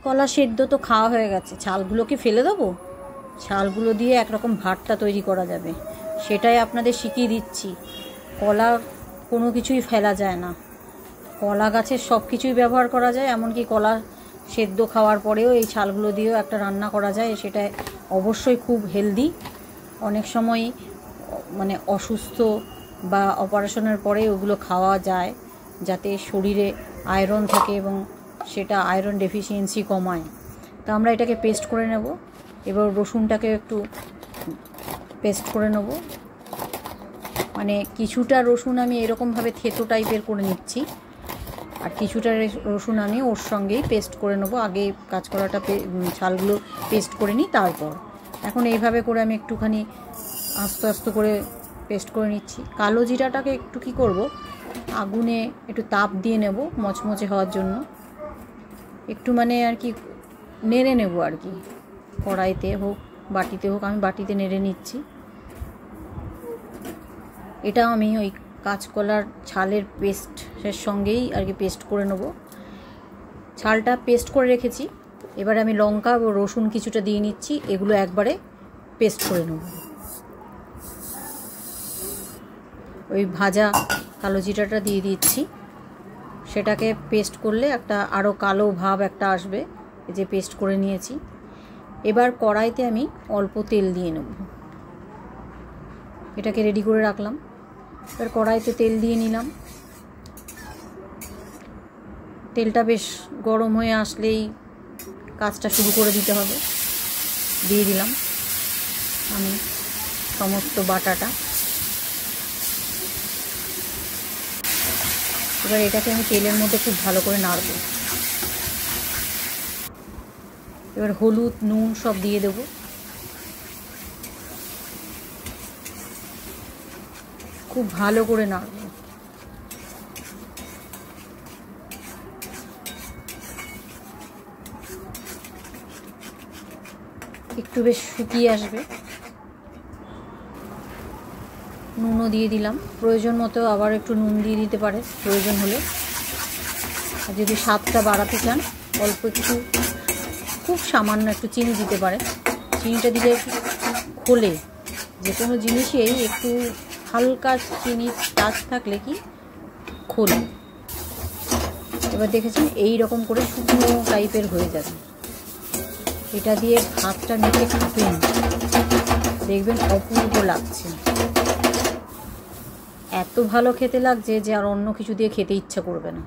কলা সেদ্ধ তো খাওয়া হয়ে গেছে, ছালগুলোকে ফেলে দেবো। ছালগুলো দিয়ে একরকম ভর্তা তৈরি করা যাবে, সেটাই আপনাদের শিখিয়ে দিচ্ছি। কলা কোনো কিছুই ফেলা যায় না, কলা গাছের সব কিছুই ব্যবহার করা যায়, এমনকি কলা সেদ্ধ খাওয়ার পরেও এই ছালগুলো দিয়েও একটা রান্না করা যায়। সেটা অবশ্যই খুব হেলদি। অনেক সময় মানে অসুস্থ বা অপারেশনের পরে ওগুলো খাওয়া যায়, যাতে শরীরে আয়রন থাকে এবং সেটা আয়রন ডেফিসিয়েন্সি কমায়। তো আমরা এটাকে পেস্ট করে নেব। এবার রসুনটাকে একটু পেস্ট করে নেব, মানে কিছুটা রসুন আমি এরকমভাবে থেতো টাইপের করে নিচ্ছি, আর কিছুটা রসুন আমি ওর সঙ্গেই পেস্ট করে নেব। আগে কাঁচকলাটা ছালগুলো পেস্ট করে নিই, তারপর এখন এইভাবে করে আমি একটুখানি আস্তে আস্তে করে পেস্ট করে নিচ্ছি। কালো জিরাটাকে একটু কি করব, আগুনে একটু তাপ দিয়ে নেব মচমচে হওয়ার জন্য, একটু মানে আর কি নেড়ে নেব আর কি, কড়াইতে হোক বাটিতে হোক। আমি বাটিতে নেড়ে নিচ্ছি। এটা আমি ওই কাঁচকলার ছালের পেস্টের সঙ্গেই আর কি পেস্ট করে নেব। ছালটা পেস্ট করে রেখেছি, এবার আমি লঙ্কা ও রসুন কিছুটা দিয়ে নিচ্ছি, এগুলো একবারে পেস্ট করে নেব। ওই ভাজা কালো জিরাটা দিয়ে দিচ্ছি, সেটাকে পেস্ট করলে একটা আরও কালো ভাব একটা আসবে, এই যে পেস্ট করে নিয়েছি। এবার কড়াইতে আমি অল্প তেল দিয়ে নেব, এটাকে রেডি করে রাখলাম। এবার কড়াইতে তেল দিয়ে নিলাম, তেলটা বেশ গরম হয়ে আসলেই কাজটা শুরু করে দিতে হবে। দিয়ে দিলাম আমি সমস্ত বাটাটা। এবার এটাকে আমি তেলের মধ্যে খুব ভালো করে নাড়ব। এবার হলুদ নুন সব দিয়ে দেব। খুব ভালো করে নাড়ব। একটু বেশ শুকিয়ে আসবে, নুনও দিয়ে দিলাম। প্রয়োজন মতো আবার একটু নুন দিয়ে দিতে পারে প্রয়োজন হলে। আর যদি স্বাদটা বাড়াতে চান অল্প একটু, খুব সামান্য একটু চিনি দিতে পারে। চিনিটা দিলে খোলে, যে কোনো জিনিসেই একটু হালকা চিনি টাচ থাকলে কি খোলে। এবার দেখেছেন এই রকম করে শুকনো টাইপের হয়ে যাবে। এটা দিয়ে ভাতটা মেখে খাবেন, দেখবেন অপূর্ব লাগছে, এত ভালো খেতে লাগছে যে আর অন্য কিছু দিয়ে খেতে ইচ্ছা করবে না।